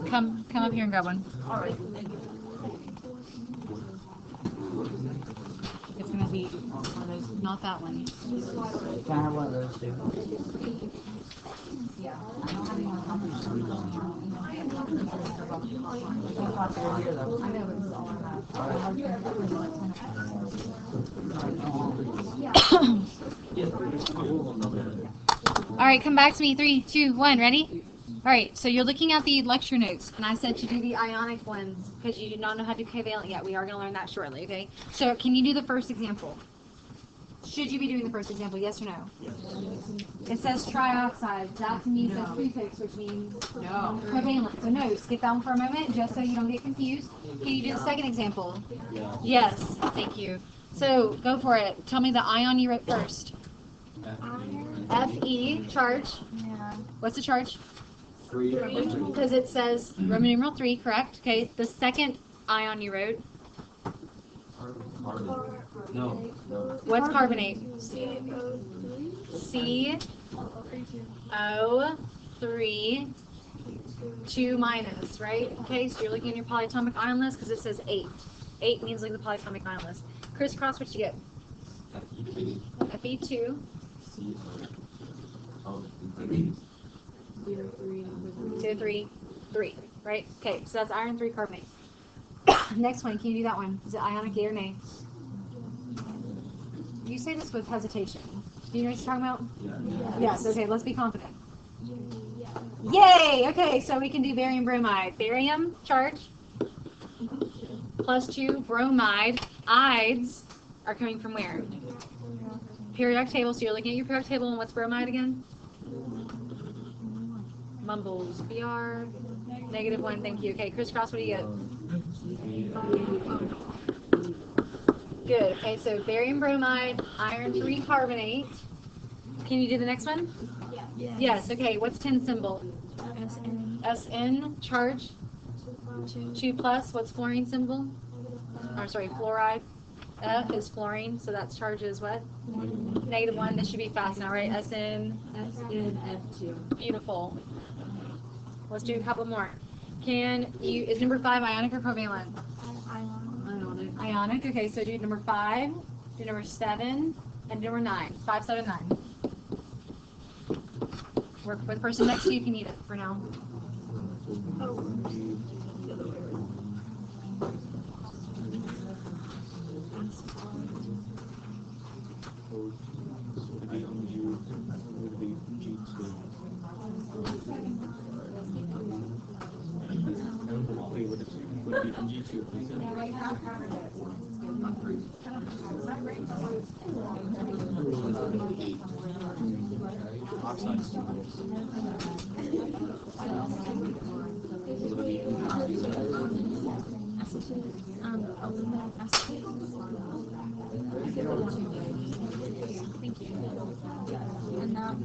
Come up here and grab one. All right. It's gonna be one of those, not that one. Can I have one of those too? All right, come back to me. 3, 2, 1. Ready? All right, so you're looking at the lecture notes, and I said to do the ionic ones because you do not know how to do covalent yet. We are going to learn that shortly, okay? So can you do the first example? Should you be doing the first example, yes or no? Yes. It says trioxide. That to me says prefix, which means No. covalent. So no, skip that one for a moment just so you don't get confused. Can you do the second example? Yeah. Yes, thank you. So go for it. Tell me the ion you wrote first. Fe, charge. Yeah. What's the charge? 3. Because it says Roman numeral 3, correct? Okay, the second ion you wrote. No. What's carbonate? CO3, 2 minus, right? Okay, so you're looking at your polyatomic ion list because it says 8. 8 means like the polyatomic ion list. Crisscross, what you get? Fe2. 2, 3, 3, right? Okay, so that's iron 3 carbonate. Next one, can you do that one? Is it ionic, yea or nay? You say this with hesitation. Do you know what you're talking about? Yes, okay, let's be confident. Yay! Okay, so we can do barium bromide. Barium, charge, plus 2, bromide. Ides are coming from where? Periodic table, so you're looking at your periodic table, and what's bromide again? Mumbles, Br, -1, thank you. Okay, crisscross, what do you get? Good, okay, so barium bromide, iron 3 carbonate. Can you do the next one? Yes, okay, what's tin symbol? SN, charge? 2 plus, what's fluorine symbol? Or sorry, fluoride. F is fluorine, so that's charge is what? -1, this should be fast now, right? SN? SNF2. Beautiful. Let's do a couple more. Is number 5 ionic or covalent? Ionic, okay, so do number 5, do number 7, and number 9. 5, 7, 9. Work with the person next to you if you need it for now. Thank you. And now,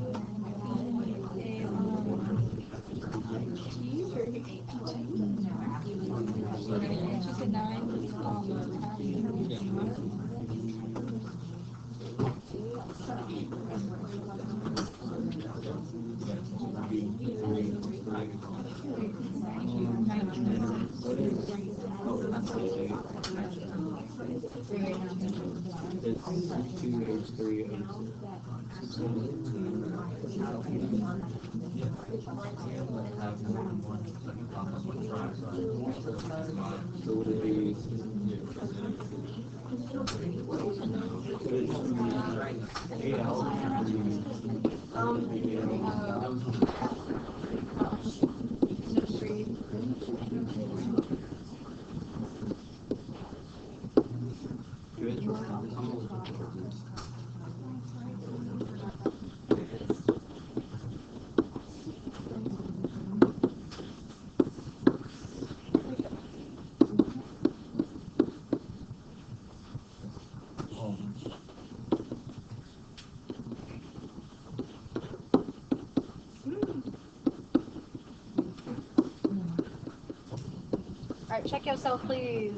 All right, check yourself, please.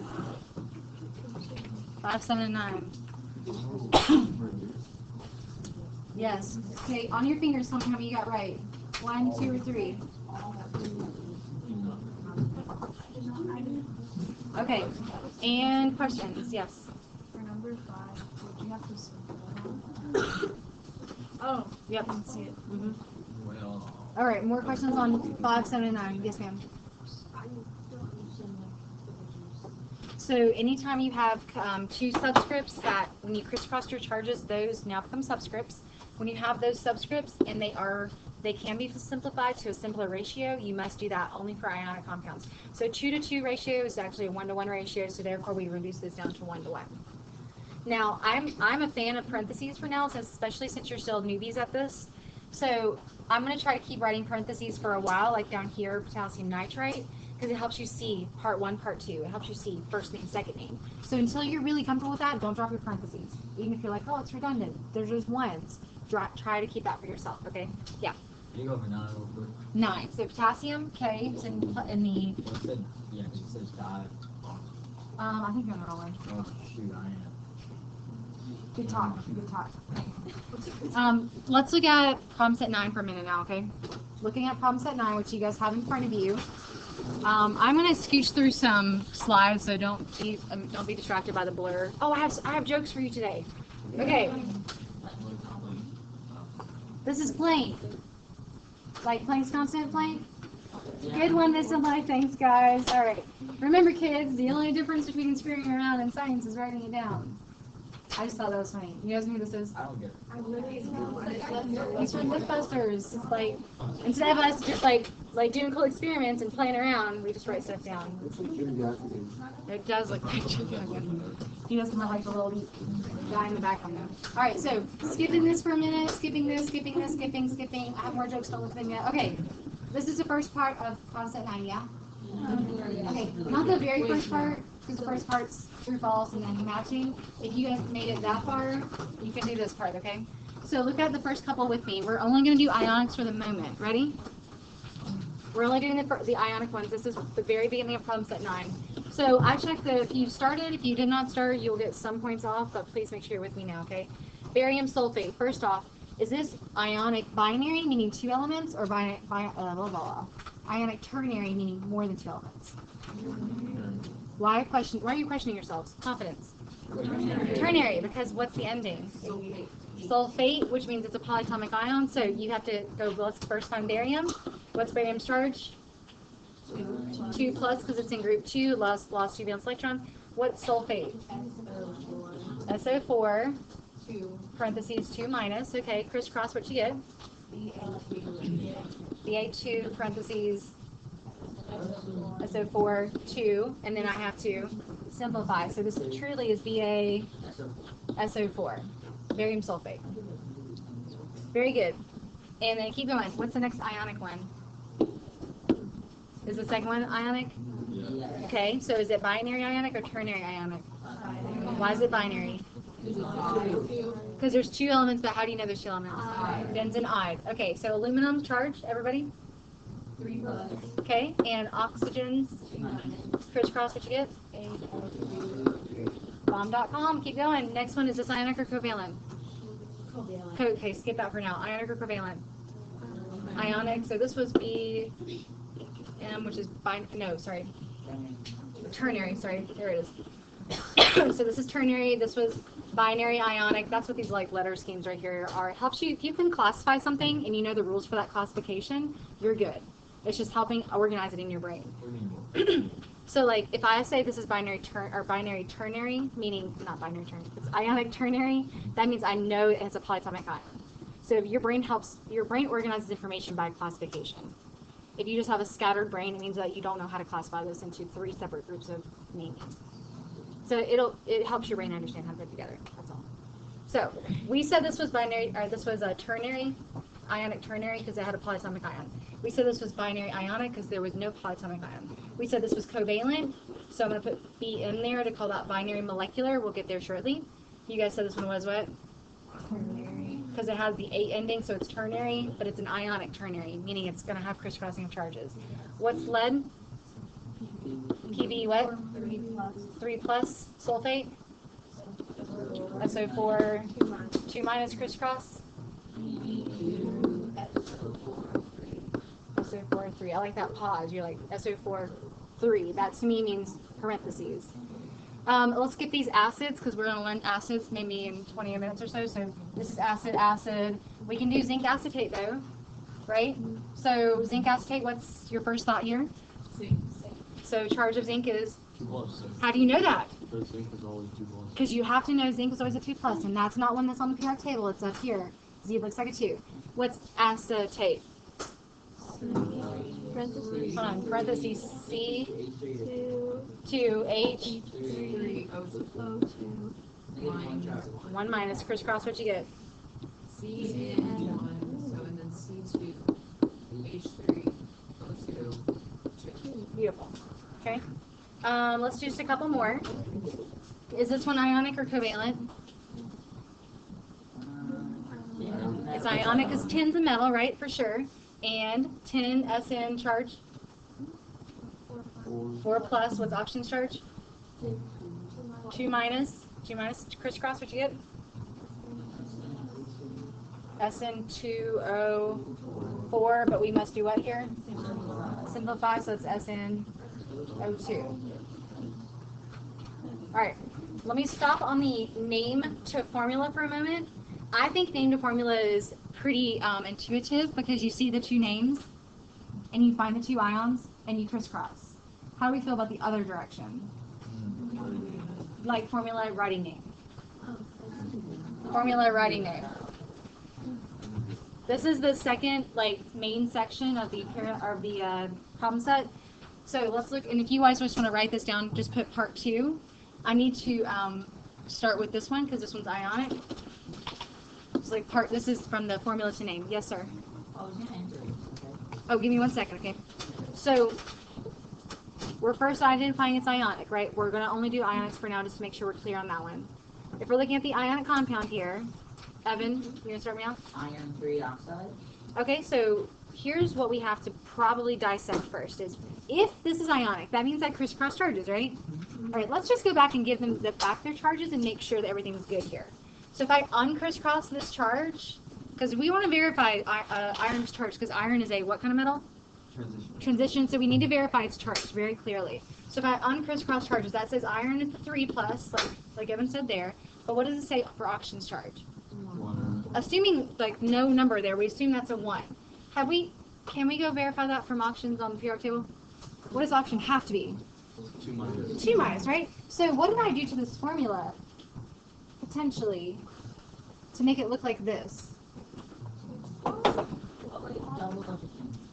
5, 7, and 9. Yes. Okay, on your fingers, tell me how many you got right. 1, 2, or 3? Okay. And questions? Yes. For number 5, would you have to simplify? Oh, Yep. I can see it. Mm-hmm. Well, All right. More questions on 5, 7, and 9? Yes, ma'am. So anytime you have 2 subscripts that when you crisscross your charges, those now become subscripts. When you have those subscripts and they can be simplified to a simpler ratio, you must do that only for ionic compounds. So 2-to-2 ratio is actually a 1-to-1 ratio, so therefore we reduce this down to 1-to-1. Now I'm a fan of parentheses for now, especially since you're still newbies at this. So I'm going to try to keep writing parentheses for a while, like down here, potassium nitrite, because it helps you see part 1, part 2. It helps you see first name, second name. So until you're really comfortable with that, don't drop your parentheses. Even if you're like, oh, it's redundant, there's just ones. Try to keep that for yourself, okay? Yeah. Can you go for 9 real quick? 9. So potassium, K, is in the, Well, it says diet. I think you're on the wrong one. Oh, shoot, I am. Good talk. Let's look at problem set 9 for a minute now, okay? Looking at problem set 9, which you guys have in front of you. I'm gonna scooch through some slides, so don't be distracted by the blur. Oh, I have jokes for you today. Okay. This is plain. Like plain's constant plain? Good one this in life, thanks guys. Alright. Remember kids, the only difference between screwing around and science is writing it down. I just thought that was funny. You guys know who this is? I don't get it. These are Mythbusters. It's like, instead of us just like doing cool experiments and playing around, we just write stuff down. It does look like he doesn't have like the little guy in the background though. Alright, so skipping this for a minute, skipping. I have more jokes, don't look at them yet. Okay, this is the first part of concept 9, yeah? Okay, not the very first part, because the first part's true, false, and then matching. If you guys made it that far, you can do this part, okay? So look at the first couple with me. We're only going to do ionics for the moment. Ready? We're only doing the ionic ones. This is the very beginning of problem set 9. So I checked if you started. If you did not start, you'll get some points off, but please make sure you're with me now, okay? Barium sulfate. First off, is this ionic binary, meaning 2 elements, or ionic ternary, meaning more than 2 elements? Why are you questioning yourselves? Confidence. Ternary, because what's the ending? Sulfate, which means it's a polyatomic ion, so you have to go, let's first find barium. What's barium's charge? 2 plus, because it's in group 2, lost 2 valence electron. What's sulfate? SO4, parentheses 2 minus, okay, crisscross, what you get? Ba2, parentheses SO4, 2, and then I have to simplify. So this truly is Ba SO4, barium sulfate. Very good. And then keep going. What's the next ionic one? Is the second one ionic? Okay, so is it binary ionic or ternary ionic? Why is it binary? Because there's 2 elements, but how do you know there's 2 elements? Benzene ide. Okay, so aluminum charge, everybody? 3 plus. Okay, and oxygens, crisscross, what you get? Bomb.com, keep going. Next one, is this ionic or covalent? Covalent. Okay, skip that for now. Ionic or covalent? Ionic, so this was B, M, which is ternary, sorry, there it is. So this is ternary, this was binary ionic. That's what these like letter schemes right here are. It helps you, if you can classify something and you know the rules for that classification, you're good. It's just helping organize it in your brain. So like if I say this is binary ternary, meaning not binary ternary, it's ionic ternary, that means I know it has a polyatomic ion. So your brain organizes information by classification. If you just have a scattered brain, it means that you don't know how to classify this into 3 separate groups of naming. So it helps your brain understand how to put it together. That's all. So we said this was binary, or this was a ternary, ionic ternary, because it had a polyatomic ion. We said this was binary ionic because there was no polyatomic ion. We said this was covalent, so I'm going to put B in there to call that binary molecular. We'll get there shortly. You guys said this one was what? Ternary. Because it has the A ending, so it's ternary, but it's an ionic ternary, meaning it's going to have crisscrossing of charges. What's lead? PB what? 3 plus. 3 plus sulfate. SO4, 2 minus crisscross. SO4 3. I like that pause. You're like SO4 3. That to me means parentheses. Let's skip these acids because we're going to learn acids maybe in 20 minutes or so. So this is acid, acid. We can do zinc acetate though, right? So zinc acetate, what's your first thought here? Zinc. So charge of zinc is? 2+. How do you know that? Because zinc is always 2+. Because you have to know zinc is always a 2+, and that's not one that's on the periodic table. It's up here. Z looks like a 2. What's acetate? Parentheses. Hold on, parentheses C, 2, H, 3, O2. 1 minus. Crisscross, what you get? CN1, so and then C2, H3, O2, 2. Beautiful. Okay. Let's do just a couple more. Is this one ionic or covalent? It's ionic because tin's a metal, right? For sure. And tin, SN charge? 4 plus. What's oxygen charge? 2 minus. 2 minus. Crisscross, what you get? SN2O4, but we must do what here? Simplify, so it's SNO2. All right, let me stop on the name to formula for a moment. I think name to formula is pretty intuitive because you see the two names and you find the two ions and you crisscross. How do we feel about the other direction? Like formula writing name. Formula writing name. This is the second main section of the problem set. So let's look, and if you guys just want to write this down, just put part 2. I need to start with this one because this one's ionic. So this is from the formula to name. Yes, sir. Oh, give me 1 second, okay? So we're first identifying it's ionic, right? We're going to only do ionics for now just to make sure we're clear on that one. If we're looking at the ionic compound here, Evan, you going to start me off? Iron 3 oxide. Okay, so here's what we have to probably dissect first is if this is ionic, that means that crisscross charges, right? All right, let's just go back and give them back their charges and make sure that everything's good here. So if I uncrisscross this charge, because we want to verify iron's charge, because iron is a what kind of metal? Transition, so we need to verify its charge very clearly. So if I uncrisscross charges, that says iron is 3 plus, like Evan said there, but what does it say for oxygen's charge? 1. Assuming no number there, we assume that's a 1. Can we go verify that from oxygens on the periodic table? What does oxygen have to be? 2 minus. 2 minus, right? So what did I do to this formula, potentially, to make it look like this?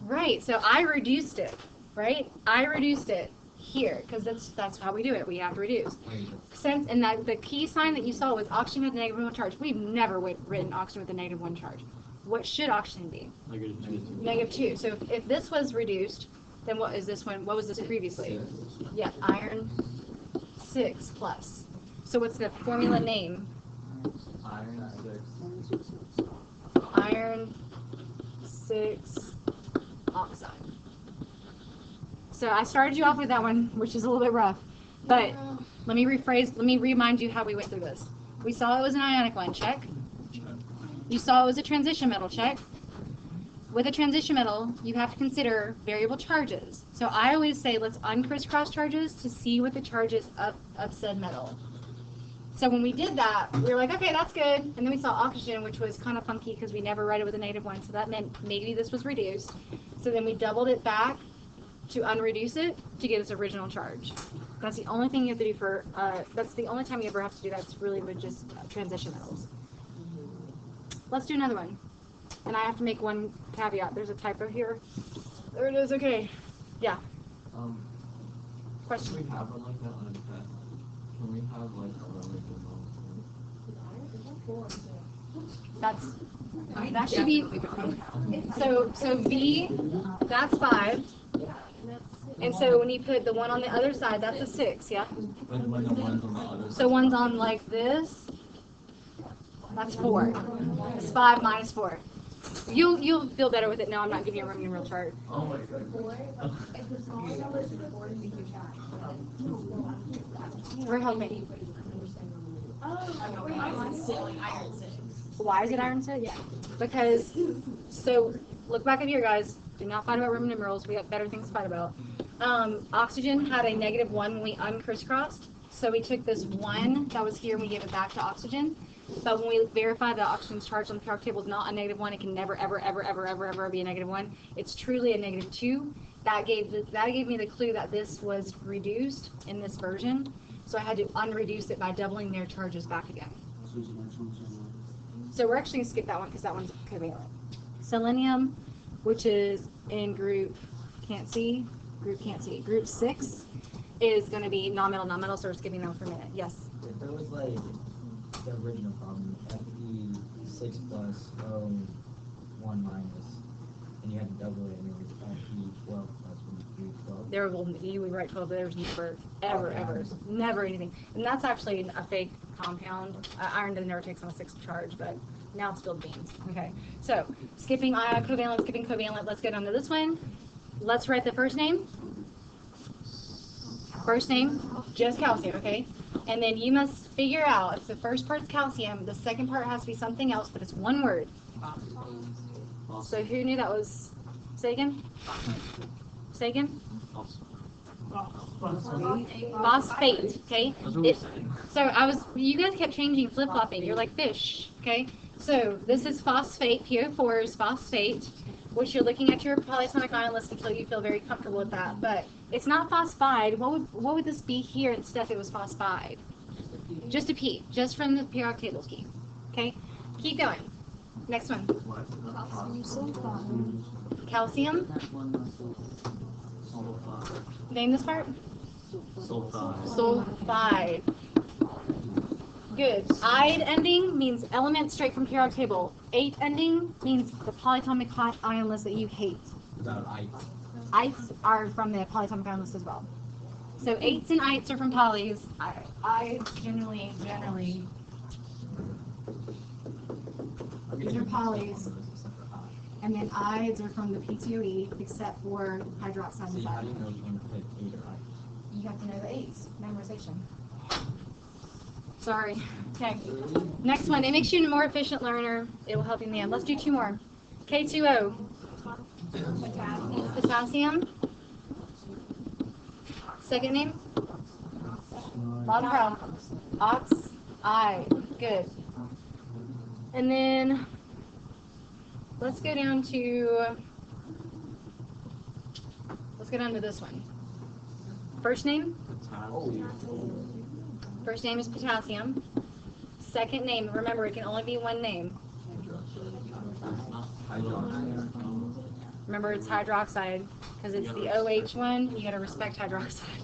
Right, so I reduced it, right? I reduced it here, because that's how we do it. We have to reduce. And that the key sign that you saw was oxygen with a -1 charge. We've never written oxygen with a -1 charge. What should oxygen be? -2. -2. So if this was reduced, then what is this one? What was this previously? Yeah, iron 6 plus. So what's the formula name? Iron 6. Iron 6 oxide. So I started you off with that one, which is a little bit rough. But let me remind you how we went through this. We saw it was an ionic one, check. You saw it was a transition metal, check. With a transition metal, you have to consider variable charges. So I always say let's uncrisscross charges to see what the charge is of said metal. So when we did that, we were like, okay, that's good. And then we saw oxygen, which was kind of funky because we never read it with a -1, so that meant maybe this was reduced. So then we doubled it back to unreduce it to get its original charge. That's the only thing you have to do for, that's the only time you ever have to do that. It's really with just transition metals. Let's do another one. And I have to make one caveat. There's a typo here. There it is, okay. Yeah. Question? Can we have one like that on a test? Can we have like a That should be, so V, that's 5. And so when you put the one on the other side, that's a 6, yeah? when the one's on the other side? So one's on like this, that's 4. It's 5 minus 4. You'll feel better with it now. I'm not giving you a Roman numeral chart. Oh my god. We're helping. Why is it iron 6? Yeah. Because, so look back up here, guys. Do not fight about Roman numerals. We got better things to fight about. Oxygen had a -1 when we uncrisscrossed. So we took this 1 that was here and we gave it back to oxygen. But when we verify that oxygen's charge on the periodic table is not a -1, it can never, ever, ever, ever, ever, ever be a -1. It's truly a -2. That gave me the clue that this was reduced in this version. So I had to unreduce it by doubling their charges back again. So we're actually going to skip that one because that one's covalent. Selenium, which is in group can't see. Group 6 is going to be non-metal, so we're skipping them for a minute. Yes? If there was like the original problem, Fe6 plus O1 minus, and you had to double it, and it was Fe12 plus 12. There will you would write 12, but there's never anything. And that's actually a fake compound. Iron never takes on a 6th charge, but now it's filled beans. Okay, so skipping covalent, let's get on to this one. Let's write the first name. First name, just calcium, okay? And then you must figure out if the first part's calcium, the second part has to be something else, but it's one word. So who knew that was? Say again? Say again? Phosphate, okay? You guys kept changing, flip-flopping. You're like fish, okay? So this is phosphate, PO4 is phosphate, which you're looking at your polyatomic ion list until you feel very comfortable with that. But it's not phosphide. What would this be here instead if it was phosphide? Just a P, just from the periodic table key. Okay? Keep going. Next one. Calcium. Name this part. Sulfide. Good. Ide ending means element straight from periodic table. 8 ending means the polyatomic ion list that you hate. Without ice. Ites are from the polyatomic ion list as well. So 8s and ites are from polys. Ides generally. These are polys. And then ides are from the PTOE, except for hydroxide and How do side. you know which one to pick, 8 or ice? You have to know the 8s. Memorization. Sorry. Okay. Next one. It makes you a more efficient learner. It will help you in the end. Let's do 2 more. K2O. Potassium. Second name? Bottom row. Oxide. Good. And then let's go down to this one. First name? First name is potassium. Second name, remember it can only be one name. Remember it's hydroxide because it's the OH one. You gotta respect hydroxide.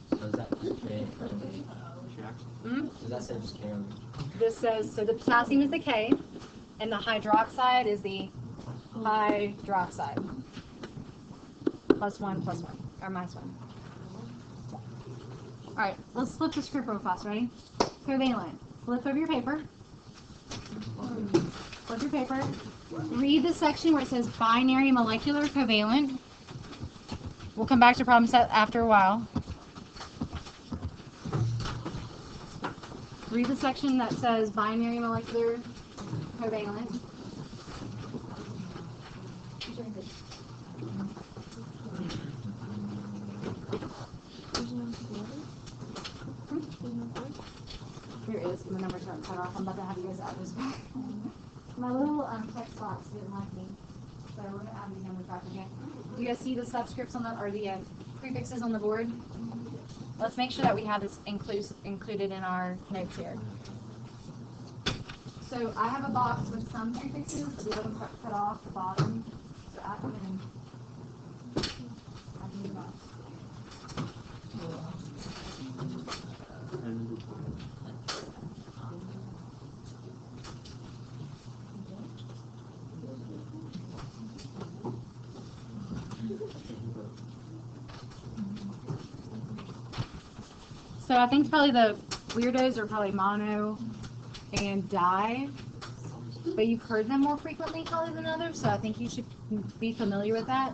So is that just K? Does that say just K? This says, so the potassium is the K, and the hydroxide is the hydroxide. +1, or -1. Alright, let's flip the script real fast, ready? Covalent. Flip over your paper. Flip your paper. Read the section where it says binary molecular covalent. We'll come back to problem set after a while. Read the section that says binary molecular covalent. Here it is. The numbers aren't cut off. I'm about to have you guys add this back. My little text box didn't like me, so we're going to add these numbers back again. Do you guys see the subscripts on the, or the prefixes on the board? Let's make sure that we have this included in our notes here. So I have a box with some prefixes, the other ones cut off the bottom. So add them in. Add them in the box. So I think probably the weirdos are probably mono and di, but you've heard them more frequently probably than others, so I think you should be familiar with that.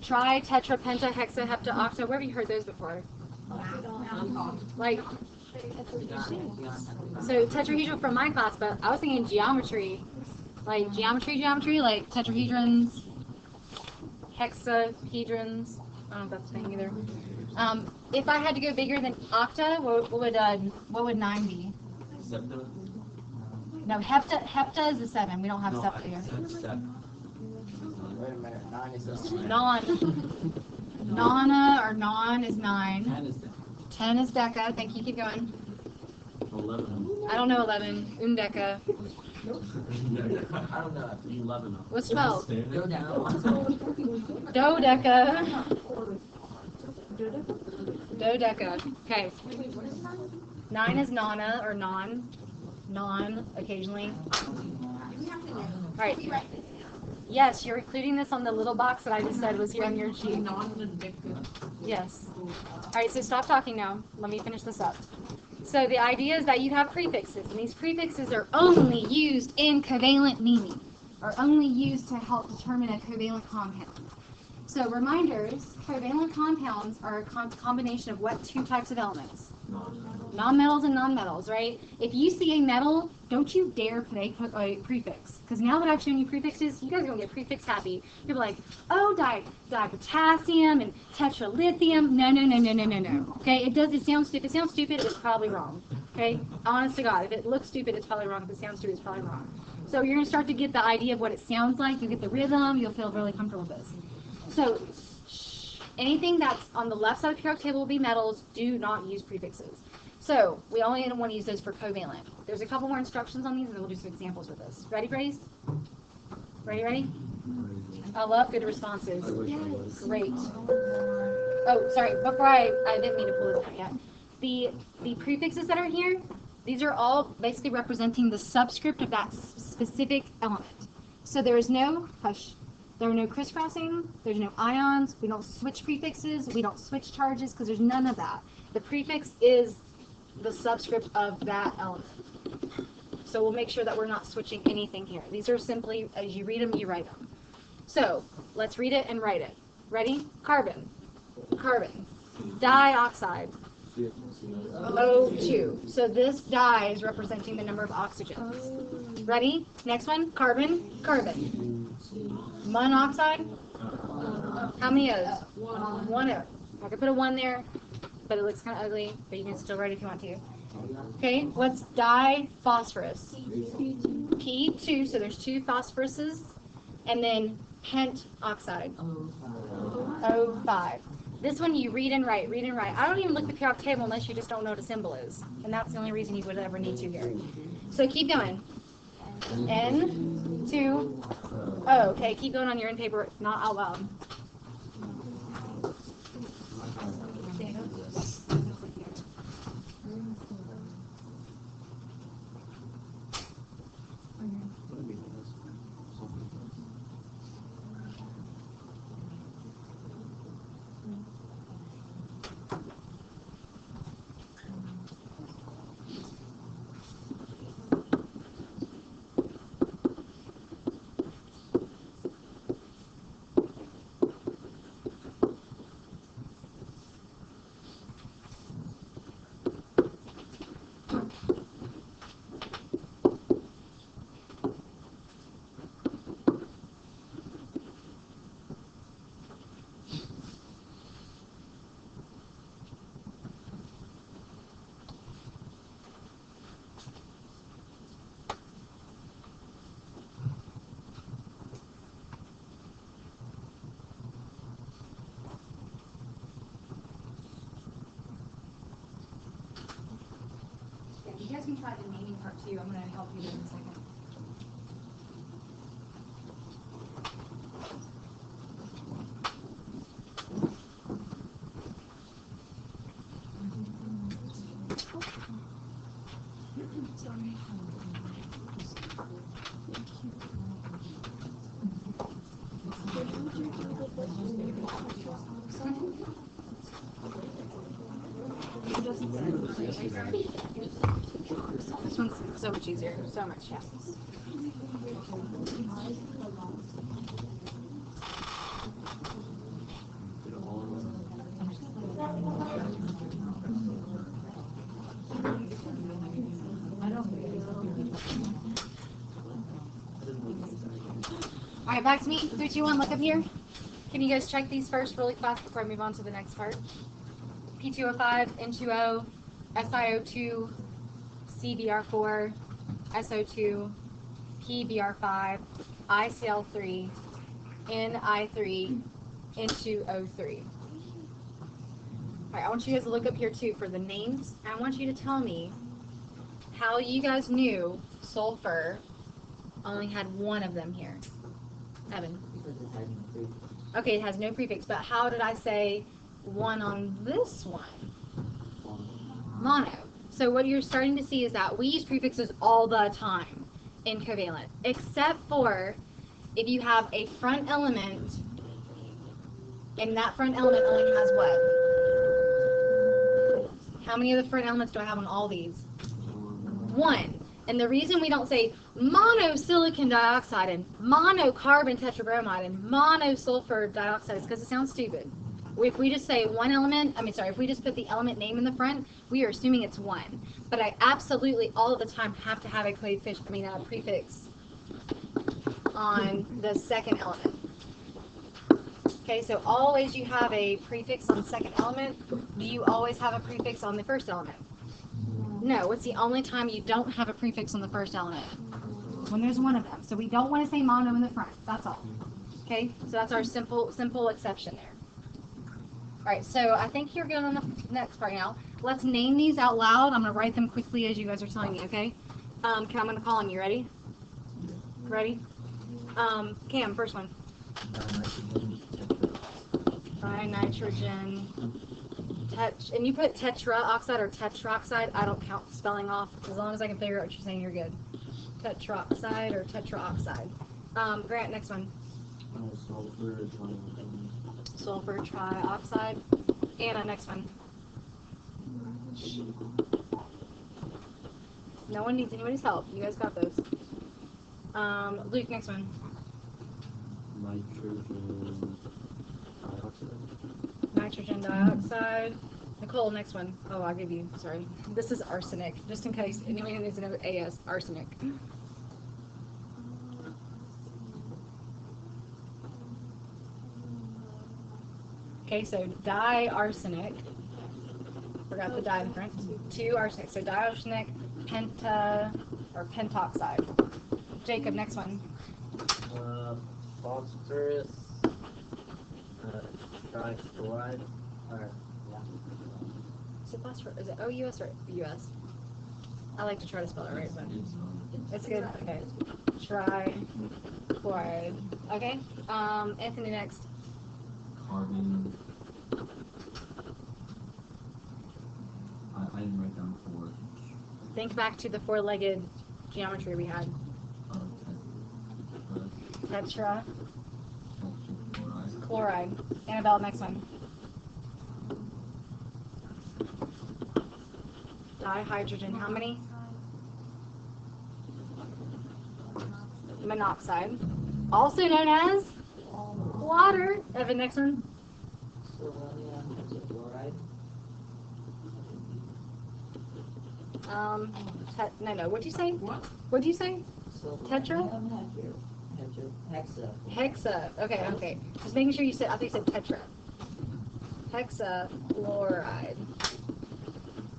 Tri, tetra, penta, hexa, hepta, octa. Where have you heard those before? Like, so tetrahedral from my class, but I was thinking geometry. like geometry, like tetrahedrons, hexahedrons. I don't know if that's a thing either. If I had to go bigger than octa, what would 9 be? Septa? No, hepta is the 7. We don't have No, septa I here. said sep. Wait a minute, 9 is this. Nona or non is 9. 10 is 10 is deca. Thank you. Keep going. 11. I don't know 11. Undeca. I don't know. 11. What's 12? Go down. Dodeca. Dodeca. Okay. 9 is nona or non. Non occasionally. All right. Yes, you're including this on the little box that I just said was here on your sheet. Yes. All right, so stop talking now. Let me finish this up. So the idea is that you have prefixes, and these prefixes are only used in covalent meaning, or only used to help determine a covalent compound. So reminders, covalent compounds are a combination of what 2 types of elements? Nonmetals and nonmetals, right? If you see a metal, don't you dare put a prefix. Because now that I've shown you prefixes, you guys are going to get prefix happy. You're like, oh, dipotassium and tetralithium. No. Okay, it sounds stupid. If it sounds stupid, it's probably wrong. Okay, honest to God, if it looks stupid, it's probably wrong. If it sounds stupid, it's probably wrong. So you're going to start to get the idea of what it sounds like. You get the rhythm. You'll feel really comfortable with this. So anything that's on the left side of the periodic table will be metals. Do not use prefixes. So we only want to use those for covalent. There's a couple more instructions on these, and then we'll do some examples with this. Ready, Grace? Ready? I love good responses. Great. Oh, sorry. Before I didn't mean to pull it out yet. The prefixes that are here, these are all basically representing the subscript of that specific element. So there is no there are no crisscrossing, there's no ions, we don't switch prefixes, we don't switch charges, because there's none of that. The prefix is the subscript of that element. So we'll make sure that we're not switching anything here. These are simply, as you read them, you write them. So let's read it and write it. Ready? Carbon. Dioxide. O2. So this di is representing the number of oxygens. Ready? Next one. Carbon. Monoxide. How many O's? 1 O. I could put a 1 there, but it looks kind of ugly, but you can still write it if you want to. Okay, what's diphosphorus? P2, so there's 2 phosphoruses, and then pentoxide. O5. This one you read and write. I don't even look at the periodic table unless you just don't know what a symbol is, and that's the only reason you would ever need to here. So keep going. N2O. Okay, keep going on your end paper, not out loud. You guys can try the naming part too. I'm going to help you in a second. This one's so much easier, so much, yeah. All right, back to me. 3, 2, 1. Look up here. Can you guys check these first really fast before I move on to the next part? P2O5, N2O, SiO2, CBr4, SO2, PBr5, ICl3, Ni3, N2O3. All right, I want you guys to look up here too for the names. I want you to tell me how you guys knew sulfur only had one of them here. Evan. Okay, it has no prefix, but how did I say one on this one? Mono. So what you're starting to see is that we use prefixes all the time in covalent, except for if you have a front element and that front element only has what? How many of the front elements do I have on all these? One. And the reason we don't say monosilicon dioxide and monocarbon tetrabromide and monosulfur dioxide is because it sounds stupid. If we just say one element, if we just put the element name in the front, we are assuming it's one. But I absolutely all the time have to have a prefix on the second element. Okay, so always you have a prefix on the second element. Do you always have a prefix on the first element? No, it's the only time you don't have a prefix on the first element. When there's one of them. So we don't want to say mono in the front. That's all. Okay, so that's our simple exception there. All right, so I think you're good on the next part now. Let's name these out loud. I'm going to write them quickly as you guys are telling me, okay? I'm going to call on you. Ready? Ready? Cam, first one. Trinitrogen. And you put tetraoxide or tetroxide. I don't count spelling off. As long as I can figure out what you're saying, you're good. Tetroxide or tetraoxide. Grant, next one. Sulfur trioxide. Anna, next one. No one needs anybody's help. You guys got those. Luke, next one. Nitrogen dioxide. Nicole, next one. Oh, I'll give you. Sorry. This is arsenic, just in case anybody needs to know AS. Arsenic. Okay, so diarsenic. Forgot the di in front. 2 arsenic. So diarsenic, pentoxide. Jacob, next one. Phosphorus trichloride. Is it phosphorus? Is it OUS or US? I like to try to spell it right, but it's good. Okay. Trichloride. Okay. Anthony, next. Carbon. I didn't write down 4. Think back to the 4-legged geometry we had. Tetra. Chloride. Annabelle, next one. Dihydrogen. How many? Monoxide. Also known as water. Evan, next one. No. What'd you say? What'd you say? Tetra? Hexa. Okay. Just making sure you said, I think you said tetra. Hexafluoride.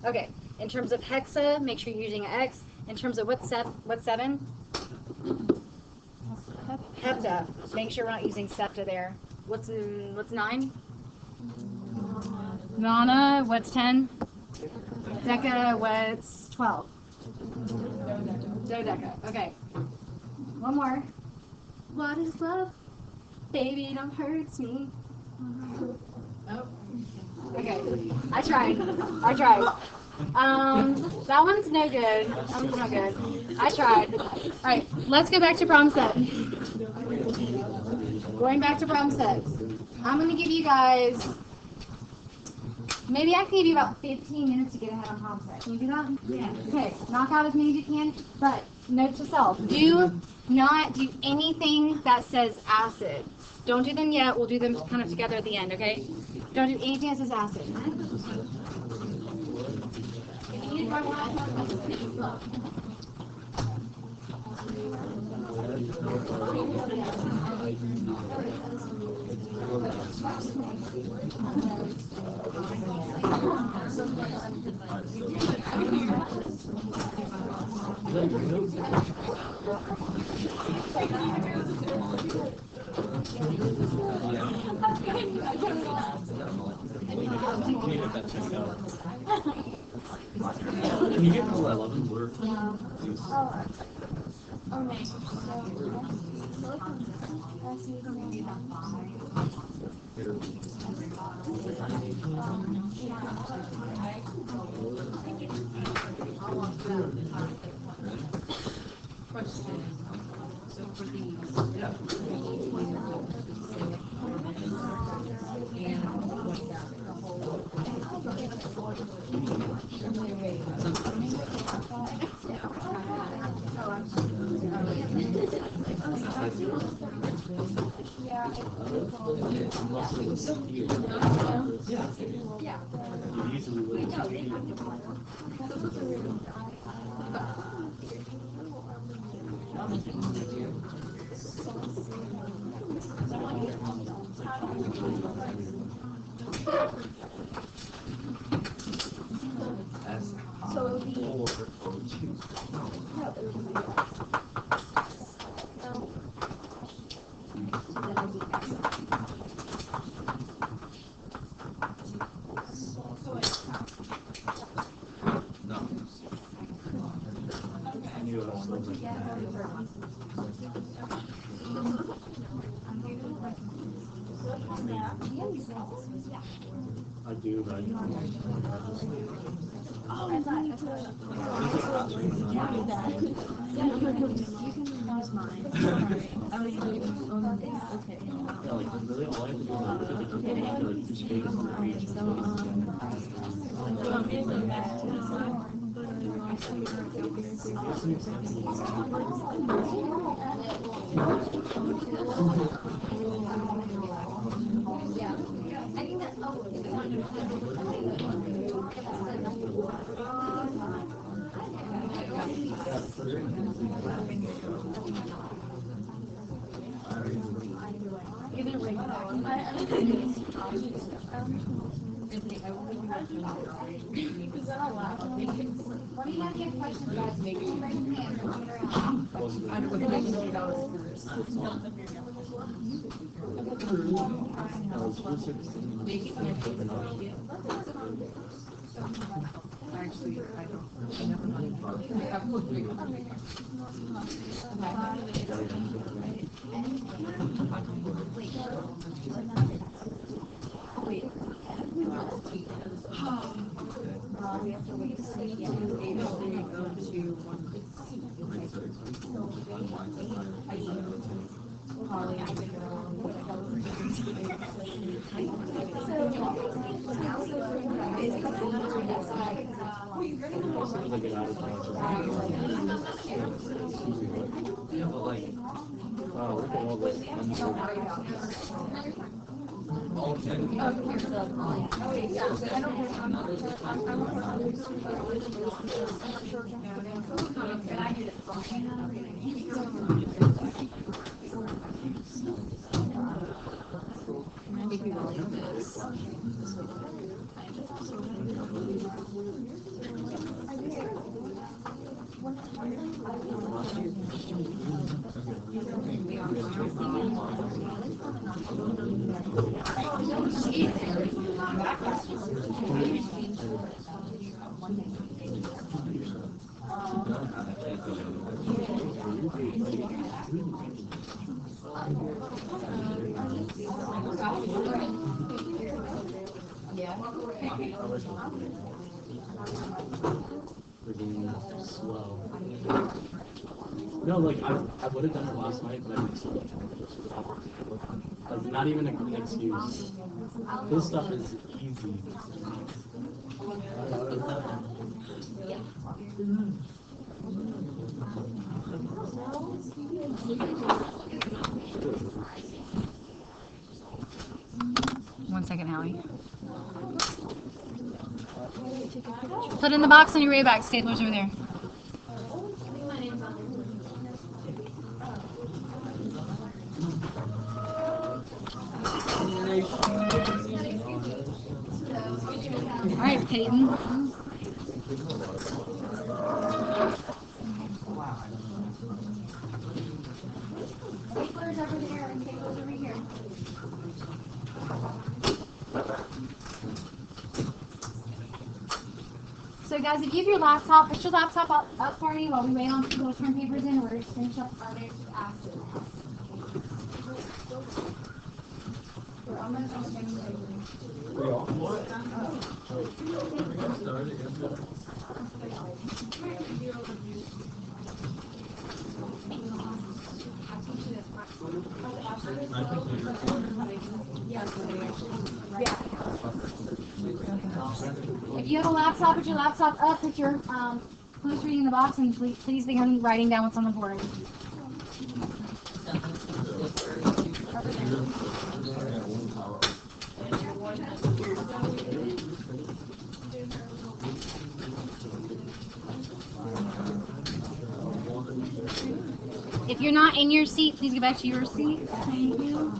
Okay. In terms of hexa, make sure you're using an X. In terms of what's 7? Hepta. Make sure we're not using septa there. What's 9? Nana. What's 10? Deca. What's 12? Dodeca. Okay. One more. What is love? Baby, don't hurt me. Nope. Okay. I tried. That one's no good. That one's no good. I tried. Alright, let's go back to problem set. Going back to problem sets. I'm going to give you guys, maybe I can give you about 15 minutes to get ahead on problem set. Can you do that? Yeah. Okay, knock out as many as you can, but note to self, do not do anything that says acid. Don't do them yet. We'll do them kind of together at the end, okay? Don't do anything that says acid. Can you get to 11 word? Question. So for these, Yeah. I do, but yeah, like really all I have to do is like look at the people and like two spaces on the page. actually, I don't. I never mind. I have one big one. Yeah, but like, wow, look at all this. Slow. No, like I would have done it last night, but I didn't sleep. Like not even an excuse. This stuff is easy. One second, Howie. Put it in the box on your way back. Stapler's over there. All right, Peyton. Papers over there and papers over here. So guys, if you have your laptop, put your laptop up for me while we wait on people to turn papers in. We're going to finish up our next acid. We're almost on the If you have a laptop, put your laptop up, put your close reading in the box, and please begin writing down what's on the board. If you're not in your seat, please go back to your seat. Thank you.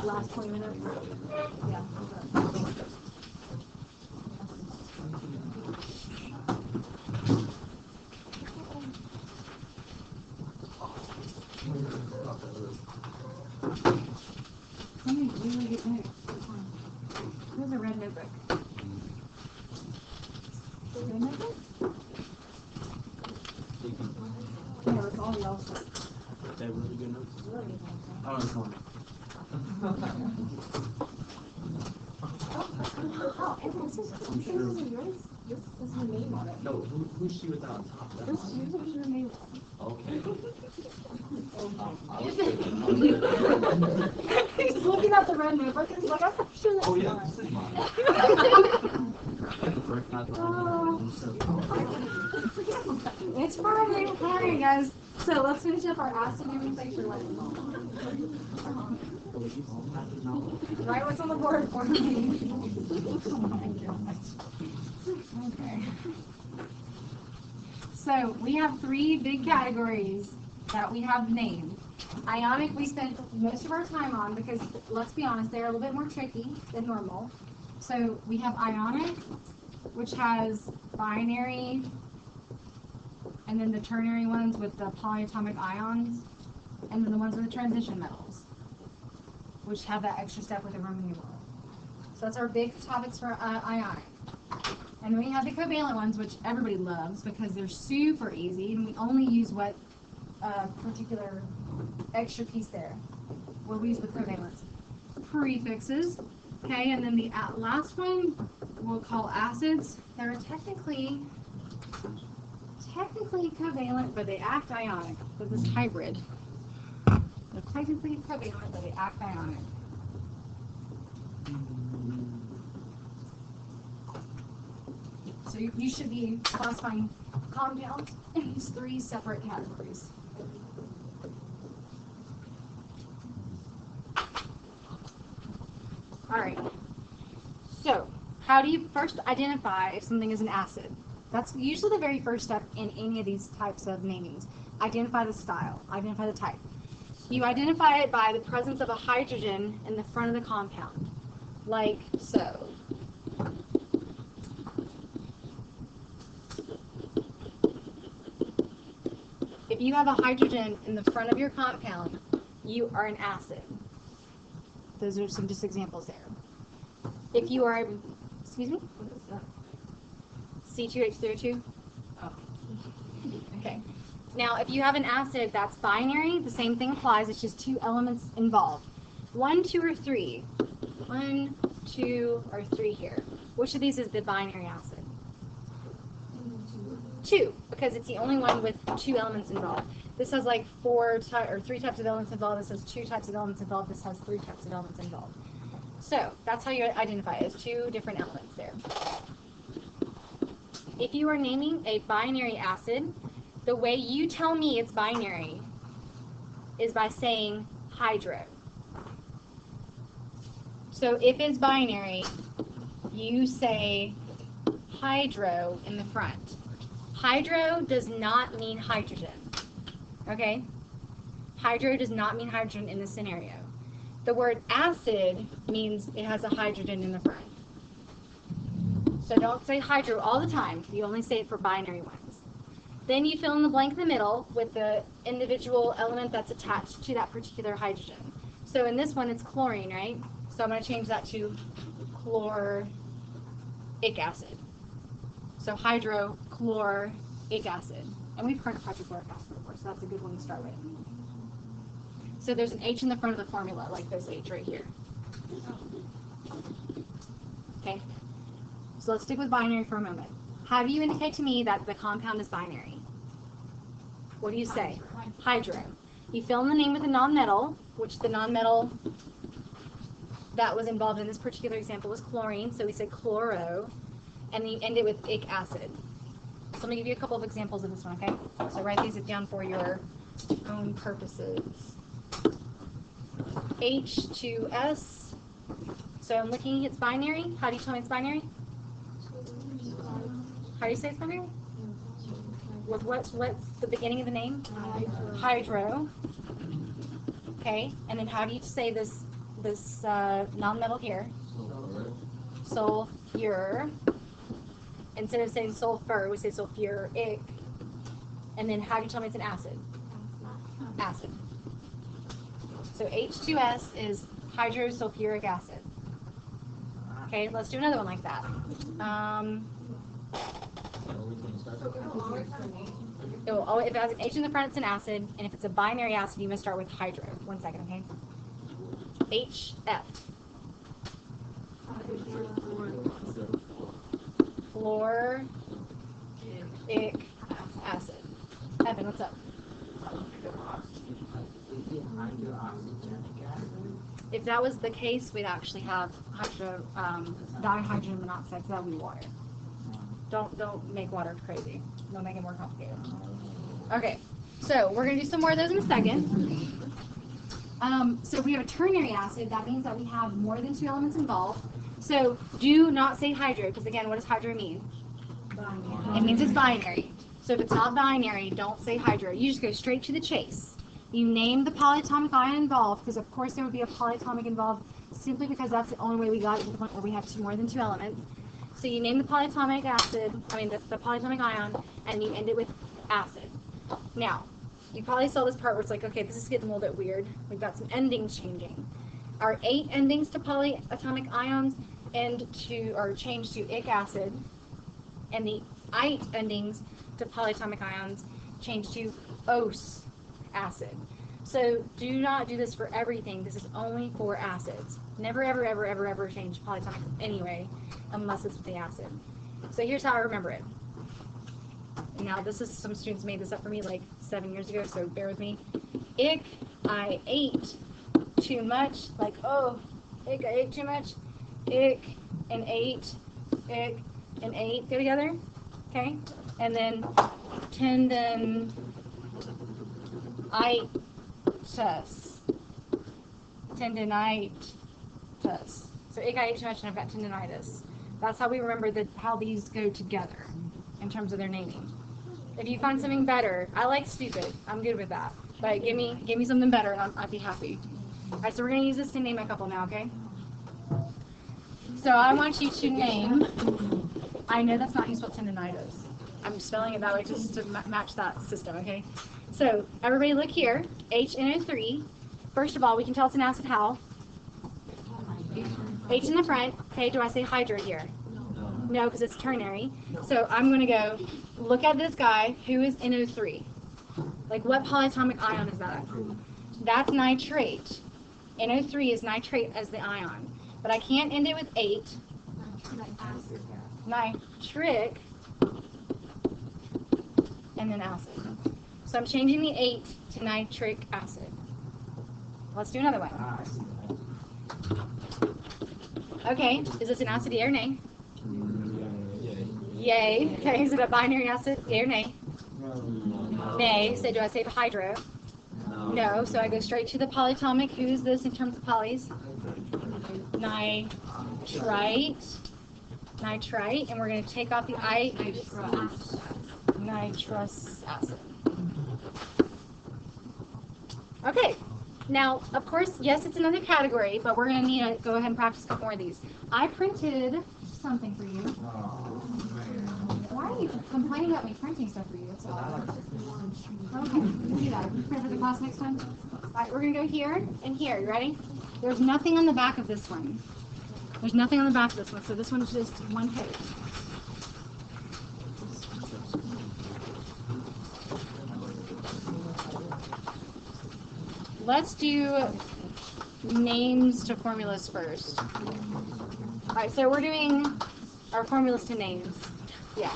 Last 20 minutes. Yeah. Something really good news. There's a red notebook. Red notebook? Yeah, it's all y'all stuff. They have really good notes. Really good notes. Oh, it's fine. Oh, and this is yours? This is your name on it. No, who's she with that on top? This is your name. Okay. He's looking at the red notebook and he's like, I'm sure that's Oh, yeah, mine. this is mine. It's fine, alright guys. So let's finish up our acid nomenclature lesson. Write what's on the board for me. Okay. So we have three big categories that we have named. Ionic we spent most of our time on because, let's be honest, they're a little bit more tricky than normal. So we have ionic, which has binary, and then the ternary ones with the polyatomic ions, and then the ones with the transition metals, which have that extra step with the Roman numeral. So that's our big topics for ionic. And then we have the covalent ones, which everybody loves because they're super easy, and we only use what particular extra piece there. What we use with covalents. Prefixes, okay, and then the last one we'll call acids. They're technically covalent, but they act ionic. So this hybrid. They're technically covalent, but they act ionic. So you should be classifying compounds in these three separate categories. All right. So how do you first identify if something is an acid? That's usually the very first step in any of these types of namings. Identify the style, identify the type. You identify it by the presence of a hydrogen in the front of the compound, like so. If you have a hydrogen in the front of your compound, you are an acid. Those are some just examples there. If you are, excuse me? C2H3O2? Oh. Okay. Now, if you have an acid that's binary, the same thing applies. It's just two elements involved. 1, 2, or 3. 1, 2, or 3 here. Which of these is the binary acid? 2, because it's the only one with 2 elements involved. This has like 3 types of elements involved. This has 2 types of elements involved. This has 3 types of elements involved. So that's how you identify it, as two different elements there. If you are naming a binary acid, the way you tell me it's binary is by saying hydro. So if it's binary, you say hydro in the front. Hydro does not mean hydrogen, okay? Hydro does not mean hydrogen in this scenario. The word acid means it has a hydrogen in the front. So don't say hydro all the time. You only say it for binary ones. Then you fill in the blank in the middle with the individual element that's attached to that particular hydrogen. So in this one, it's chlorine, right? So I'm going to change that to chloric acid. So hydrochloric acid. And we've heard of hydrochloric acid before, so that's a good one to start with. So there's an H in the front of the formula, like this H right here. Okay, so let's stick with binary for a moment. How do you indicate to me that the compound is binary? What do you say? Hydro. You fill in the name with a nonmetal, which the nonmetal that was involved in this particular example was chlorine, so we say chloro, and then you end it with ic acid. So let me give you a couple of examples of this one, okay? So write these down for your own purposes. H2S. So I'm looking, it's binary. How do you tell me it's binary? How do you say it's binary? With what's the beginning of the name? Hydro. Okay, and then how do you say this nonmetal here? Sulfur. Instead of saying sulfur, we say sulfuric. And then how do you tell me it's an acid? Acid. So H2S is hydrosulfuric acid. Okay, let's do another one like that. If it has an H in the front, it's an acid, and if it's a binary acid, you must start with hydro. 1 second, okay? HF. Fluoric acid. Evan, what's up? If that was the case, we'd actually have dihydrogen monoxide, so that would be water. Don't make water crazy. Don't make it more complicated. Okay, so we're going to do some more of those in a second. So if we have a ternary acid, that means that we have more than two elements involved. So do not say hydro, because again, what does hydro mean? Binary. It means it's binary. So if it's not binary, don't say hydro. You just go straight to the chase. You name the polyatomic ion involved, because of course there would be a polyatomic involved, simply because that's the only way we got to the point where we have more than two elements. So you name the polyatomic the polyatomic ion, and you end it with acid. Now, you probably saw this part where it's like, okay, this is getting a little bit weird. We've got some endings changing. Our 8 endings to polyatomic ions are changed to ic acid, and the ite endings to polyatomic ions change to os acid. So do not do this for everything. This is only for acids. Never, ever, ever, ever, ever change polyatomic anyway, unless it's with the acid. So here's how I remember it. Now, some students made this up for me like 7 years ago, so bear with me. Ick, I ate too much. Like, oh, ick, I ate too much. Ick and ate. Ick and ate. Go together. Okay? And then tendinitis. Tendinitis. So ick, I ate too much, and I've got tendinitis. That's how we remember how these go together in terms of their naming. If you find something better, I like stupid. I'm good with that. But give me something better, and I'd be happy. All right, so we're going to use this to name a couple now, okay? So I want you to name. I know that's not how you spell tendinitis. I'm spelling it that way just to match that system, okay? So everybody look here. HNO3. First of all, we can tell it's an acid how? H in the front. Okay, do I say hydro here? No, because it's ternary. So I'm going to go look at this guy who is NO3. Like, what polyatomic ion is that? That's nitrate. NO3 is nitrate as the ion. But I can't end it with 8. Nitric. And then acid. So I'm changing the 8 to nitric acid. Let's do another one. Okay, is this an acid, yay or nay? Yay. Okay, is it a binary acid, yay or nay? Nay. So do I say hydro? No. So I go straight to the polyatomic. Who is this in terms of polys? Nitrite. Nitrite. And we're going to take off the nitrous acid. Okay. Now, of course, yes, it's another category, but we're going to need to go ahead and practice a couple more of these. I printed something for you. Why are you complaining about me printing stuff for you? That's all. Okay, you can do that. You print for the class next time? All right, we're going to go here and here. You ready? There's nothing on the back of this one. There's nothing on the back of this one, so this one is just one page. Let's do names to formulas first. All right, so we're doing our formulas to names. Yeah.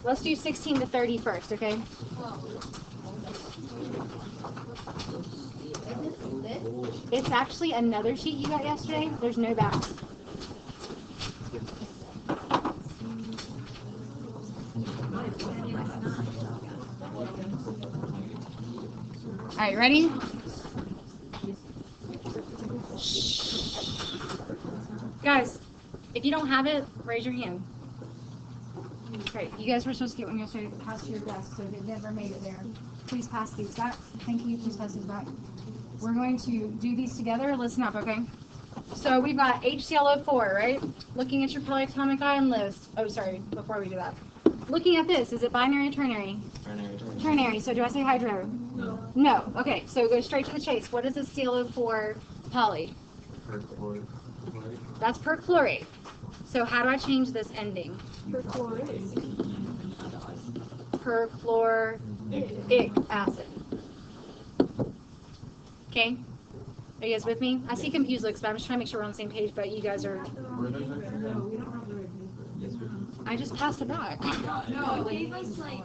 Let's do 16 to 30 first, okay? It's actually another sheet you got yesterday. There's no back. All right, ready? Guys, if you don't have it, raise your hand. Great. You guys were supposed to get one yesterday. Pass to your desk, so it never made it there. Please pass these back. Thank you. Please pass these back. We're going to do these together. Listen up, okay? So we've got HClO4, right? Looking at your polyatomic ion list. Oh, sorry. Before we do that. Looking at this, is it binary or ternary? Ternary. So do I say hydro? No. No. Okay. So go straight to the chase. What is a ClO4 poly? Perchlorate. That's perchlorate. So how do I change this ending? Perchloric acid. Okay? Are you guys with me? I see confused looks, but I'm just trying to make sure we're on the same page, but you guys are... I just passed it back. No, it gave us like,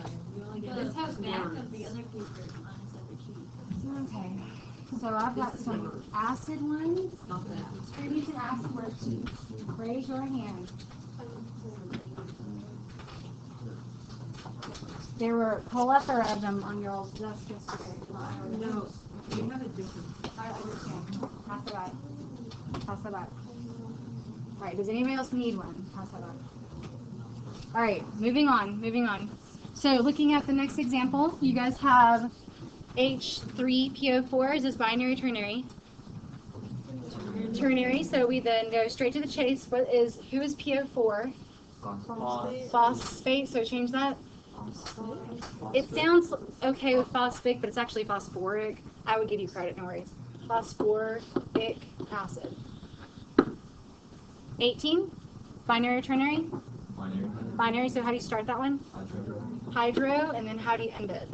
this has back of the other paper on a separate sheet. Okay. So I've got some acid ones. Distributed acid worksheets. Raise your hand. There were a plethora of them on your old desk yesterday. No, you have a different. I understand. Pass it back. Pass it back. All right. Does anybody else need one? Pass that back. All right. Moving on. Moving on. So looking at the next example, you guys have H3PO4. Is this binary or ternary? Ternary. So we then go straight to the chase. Who is PO4? Phosphate. So change that. It sounds okay with phosphoric, but it's actually phosphoric. I would give you credit, no worries. Phosphoric acid. 18. Binary or ternary? Binary. So how do you start that one? Hydro, and then how do you end it?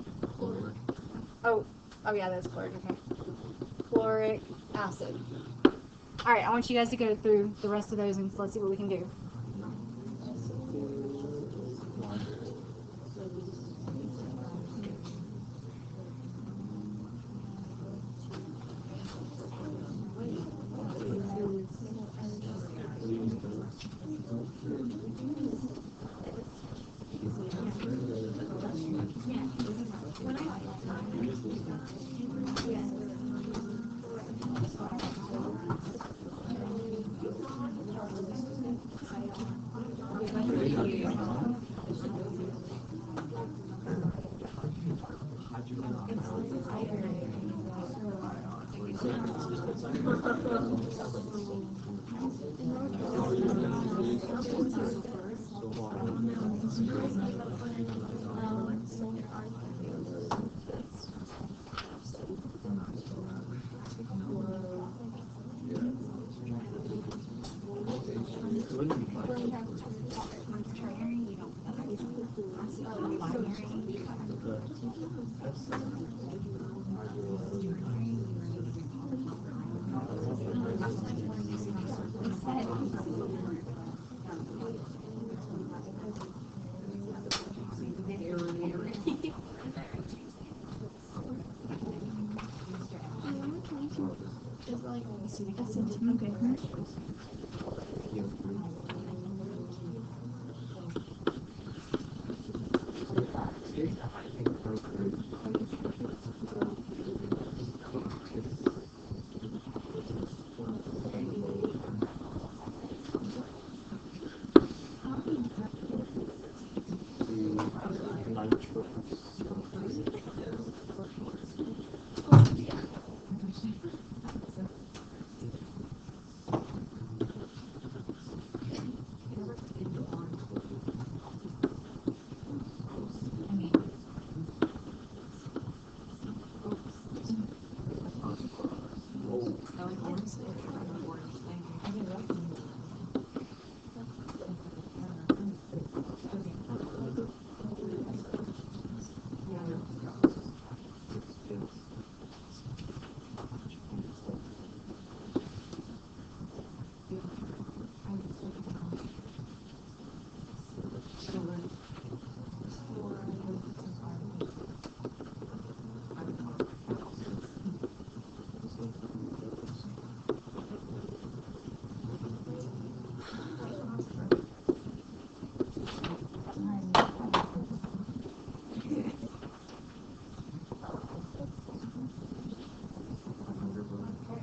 Oh yeah, that's chloric. Okay. Chloric acid. All right, I want you guys to go through the rest of those and let's see what we can do.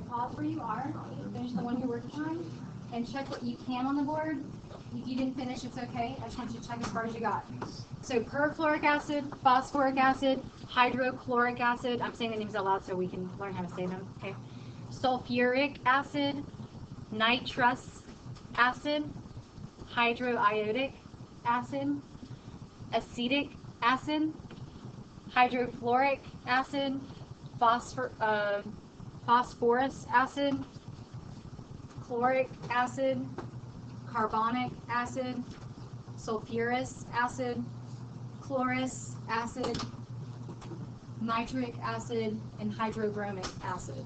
Pause where you are, finish the one you're working on, and check what you can on the board. If you didn't finish, it's okay. I just want you to check as far as you got. So perfluoric acid, phosphoric acid, hydrochloric acid. I'm saying the names out loud so we can learn how to say them. Okay. Sulfuric acid, nitrous acid, hydroiodic acid, acetic acid, hydrofluoric acid, phosphorus acid, chloric acid, carbonic acid, sulfurous acid, chlorous acid, nitric acid, and hydrobromic acid.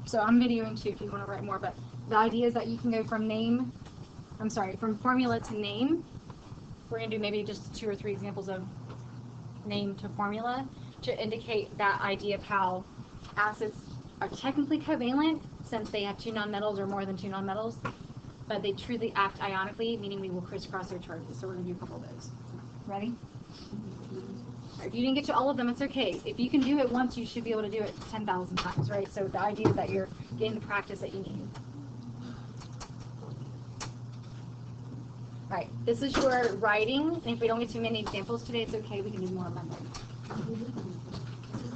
So I'm videoing too if you want to write more, but the idea is that you can go from from formula to name. We're going to do maybe just 2 or 3 examples of name to formula to indicate that idea of how acids are technically covalent since they have 2 nonmetals or more than 2 nonmetals, but they truly act ionically, meaning we will crisscross their charges. So we're going to do a couple of those. Ready? If you didn't get to all of them, it's okay. If you can do it once, you should be able to do it 10,000 times, right? So the idea is that you're getting the practice that you need. Right, this is your writing, and if we don't get too many examples today, it's okay, we can do more memory. This is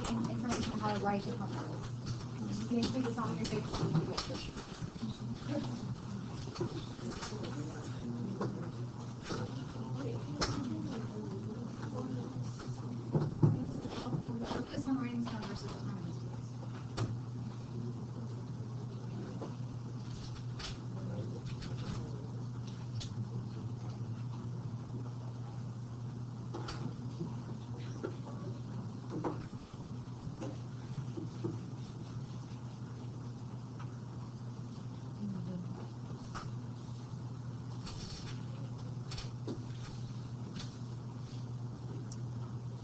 the information on how to write your compounds. Make sure this on your page. Focus on writing stuff versus times.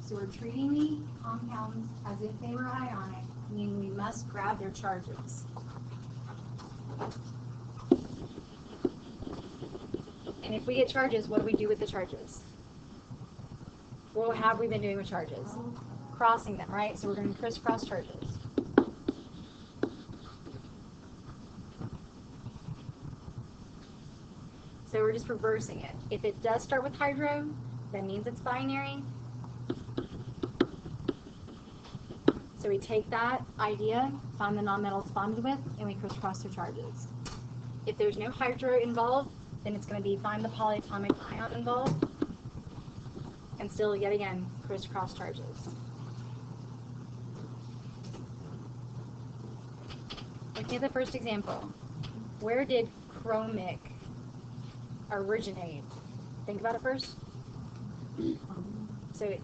So we're treating the compounds as if they were ionic, meaning we must grab their charges. And if we get charges, what do we do with the charges? What have we been doing with charges? Crossing them, right? So we're going to crisscross charges. So we're just reversing it. If it does start with hydro, that means it's binary. So we take that idea, find the nonmetal it's bonded with, and we crisscross their charges. If there's no hydro involved, then it's going to be find the polyatomic ion involved, and still, yet again, crisscross charges. Looking at the first example, where did chromic originate? Think about it first. So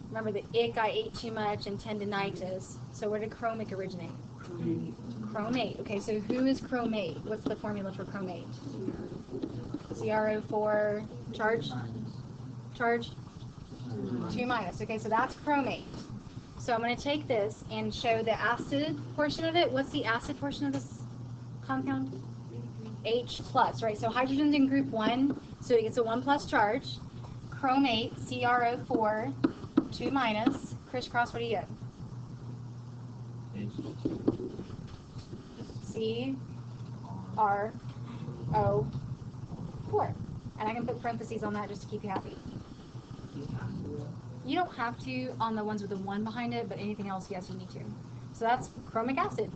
remember the ick, I ate too much, and tendinitis. So where did chromic originate? Chromate. Okay, so who is chromate? What's the formula for chromate? CrO4 charge? Charge? 2 minus. Okay, so that's chromate. So I'm going to take this and show the acid portion of it. What's the acid portion of this compound? H plus, right? So hydrogen's in group 1, so it gets a 1 plus charge. Chromate, CrO4, 2 minus. Crisscross, what do you get? CrO4. And I can put parentheses on that just to keep you happy. You don't have to on the ones with the 1 behind it, but anything else, yes, you need to. So that's chromic acid.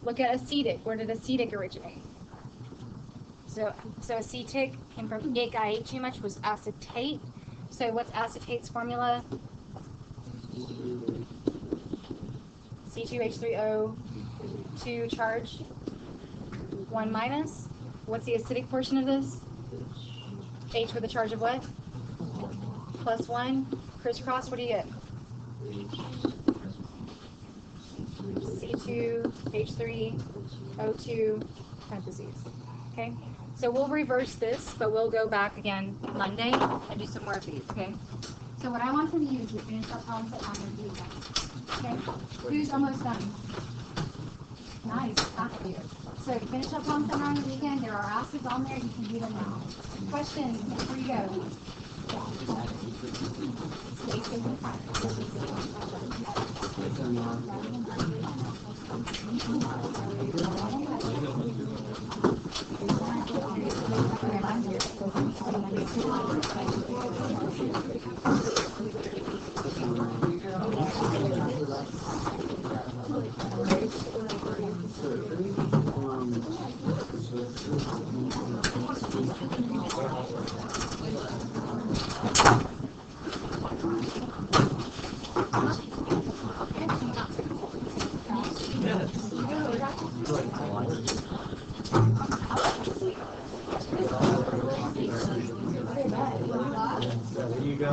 Look at acetic. Where did acetic originate? So acetic came from ick, I ate too much, was acetate. So what's acetate's formula? C2H3O, 2 charged, 1 minus. What's the acidic portion of this? H with a charge of what? Plus 1. Crisscross, what do you get? C2H3O2 parentheses. Okay? So we'll reverse this, but we'll go back again Monday and do some more of these, okay? So what I want from you is to finish up problems that I'm going to do again. Okay? Who's almost done? Nice, half of you. So finish up problems that are on the weekend. There are acids on there. You can do them now. Questions before you go. There you go.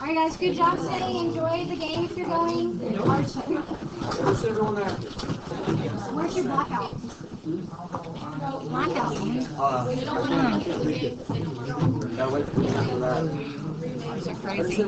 All right, guys, good job today. Enjoy the game if you're going. Where's your blackout? Blackout. Crazy.